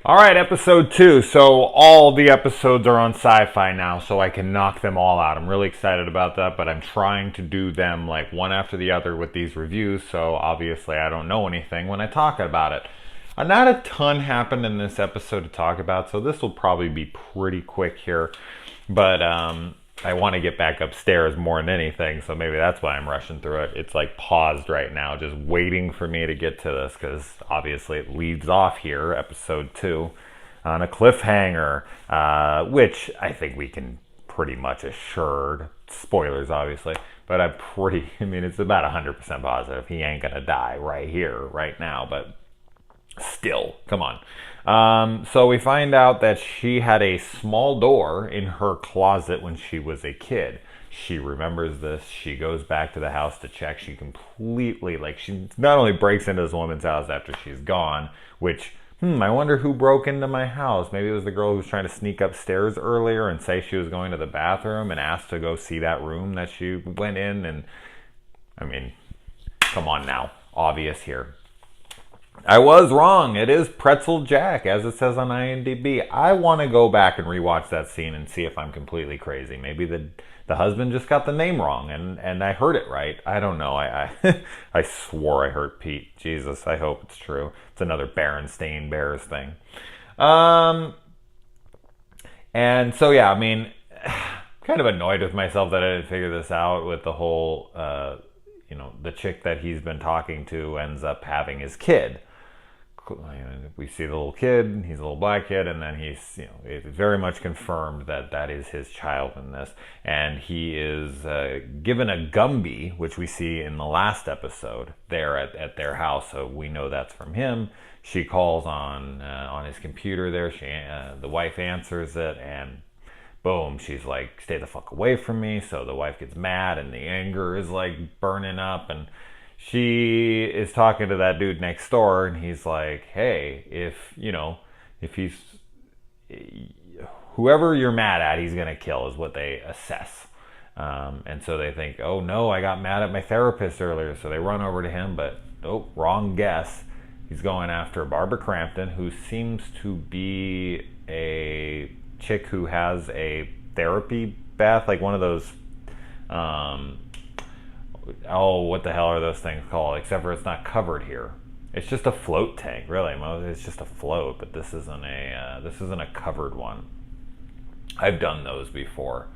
All right, episode 2. So all the episodes are on Sci-Fi now, so I can knock them all out. I'm really excited about that, but I'm trying to do them like one after the other with these reviews, so obviously I don't know anything when I talk about it. Not a ton happened in this episode to talk about, so this will probably be pretty quick here. But I want to get back upstairs more than anything, so maybe that's why I'm rushing through it. It's like paused right now, just waiting for me to get to this, because obviously it leads off here, episode 2, on a cliffhanger, which I think we can pretty much assured. Spoilers, obviously, but I mean, it's about 100% positive he ain't gonna die right here, right now, but still, come on. So we find out that she had a small door in her closet when she was a kid. She remembers this. She goes back to the house to check. She completely, like, she not only breaks into this woman's house after she's gone, which, I wonder who broke into my house. Maybe it was the girl who was trying to sneak upstairs earlier and say she was going to the bathroom and asked to go see that room that she went in. And, I mean, come on now. Obvious here. I was wrong. It is Pretzel Jack, as it says on IMDb. I want to go back and rewatch that scene and see if I'm completely crazy. Maybe the husband just got the name wrong and I heard it right. I don't know. I swore I heard Pete. Jesus, I hope it's true. It's another Berenstain Bears thing. And so, yeah, I mean, kind of annoyed with myself that I didn't figure this out with the whole, the chick that he's been talking to ends up having his kid. We see the little kid, he's a little black kid, and then it's very much confirmed that that is his child in this. And he is given a Gumby, which we see in the last episode there at their house, so we know that's from him. She calls on his computer there. The wife answers it, and boom, she's like, stay the fuck away from me. So the wife gets mad, and the anger is like burning up, and she is talking to that dude next door, and he's like, hey, if he's whoever you're mad at, he's gonna kill, is what they assess. And so they think, oh no, I got mad at my therapist earlier, so they run over to him, but oh, wrong guess. He's going after Barbara Crampton, who seems to be a chick who has a therapy bath, like one of those what the hell are those things called, except for it's not covered here. It's just a float tank, really. It's just a float, but this isn't a covered one. I've done those before.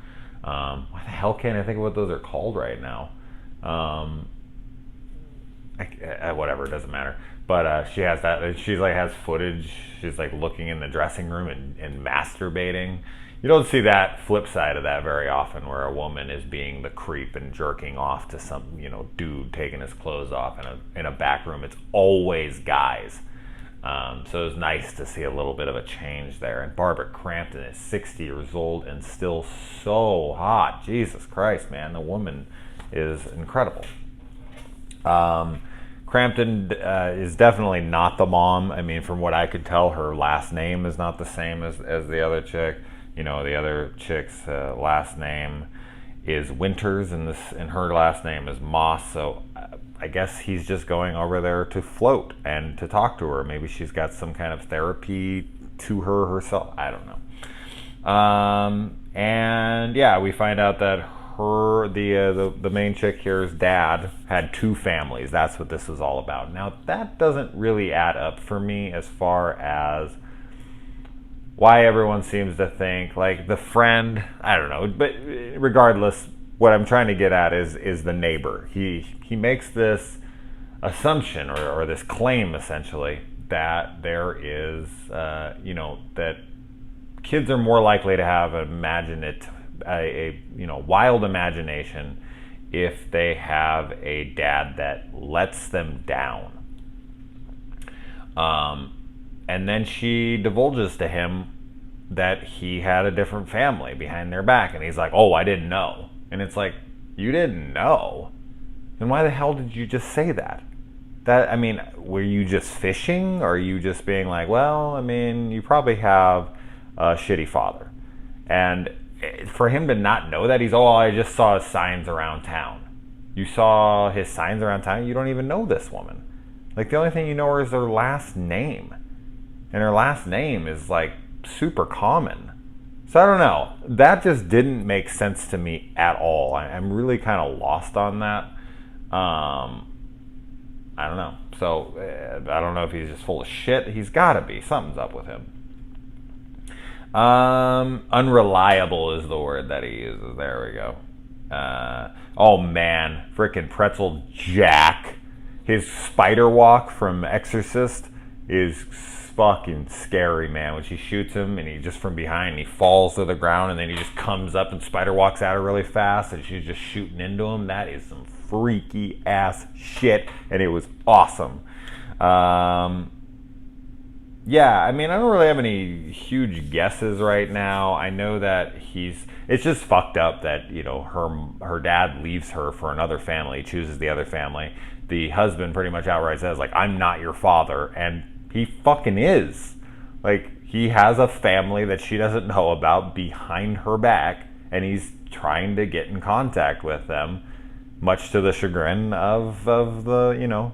What the hell can't I think of what those are called right now? Whatever, it doesn't matter. But she has that. She's like has footage. She's like looking in the dressing room and masturbating. You don't see that flip side of that very often, where a woman is being the creep and jerking off to some dude taking his clothes off in a back room. It's always guys. So it was nice to see a little bit of a change there. And Barbara Crampton is 60 years old and still so hot. Jesus Christ, man, the woman is incredible. Crampton is definitely not the mom. I mean, from what I could tell, her last name is not the same as the other chick. The other chick's last name is Winters, and her last name is Moss. So I guess he's just going over there to float and to talk to her. Maybe she's got some kind of therapy to her herself. I don't know. And yeah, we find out that the main chick here's dad had 2 families. That's what this is all about. Now that doesn't really add up for me as far as why everyone seems to think like the friend, I don't know, but regardless, what I'm trying to get at is the neighbor. He makes this assumption or this claim essentially that there is that kids are more likely to have a wild imagination if they have a dad that lets them down. And then she divulges to him that he had a different family behind their back. And he's like, oh, I didn't know. And it's like, you didn't know? Then why the hell did you just say that? Were you just fishing? Or are you just being like, well, I mean, you probably have a shitty father. And for him to not know that, I just saw his signs around town. You saw his signs around town? You don't even know this woman. Like, the only thing you know is her last name. and her last name is like super common. So I don't know. That just didn't make sense to me at all. I'm really kind of lost on that. I don't know. So I don't know if he's just full of shit. He's got to be. Something's up with him. Unreliable is the word that he uses. There we go. Oh man, frickin' Pretzel Jack. His spider walk from Exorcist is fucking scary, man. When she shoots him and he just from behind, he falls to the ground and then he just comes up and spider walks at her really fast and she's just shooting into him. That is some freaky ass shit, and it was awesome. Yeah, I mean, I don't really have any huge guesses right now. I know that it's just fucked up that, you know, her dad leaves her for another family, chooses the other family. The husband pretty much outright says, like, I'm not your father, and he fucking is. Like, he has a family that she doesn't know about behind her back, and he's trying to get in contact with them, much to the chagrin of the, you know,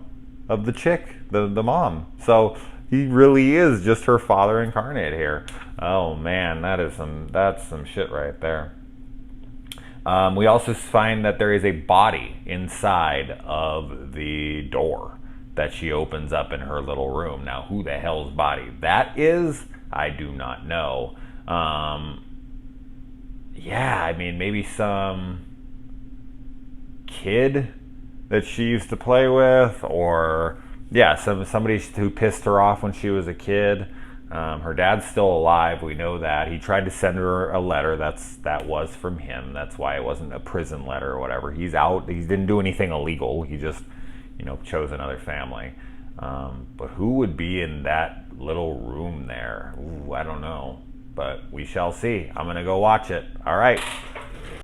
of the chick, the mom. So he really is just her father incarnate here. Oh man, that's some shit right there. We also find that there is a body inside of the door that she opens up in her little room. Now, who the hell's body that is, I do not know. Yeah, I mean, maybe some kid that she used to play with, or yeah, somebody who pissed her off when she was a kid. Her dad's still alive. We know that. He tried to send her a letter. That was from him. That's why it wasn't a prison letter or whatever. He's out. He didn't do anything illegal. He just, you know, chose another family. But who would be in that little room there? Ooh, I don't know. But we shall see. I'm going to go watch it. All right.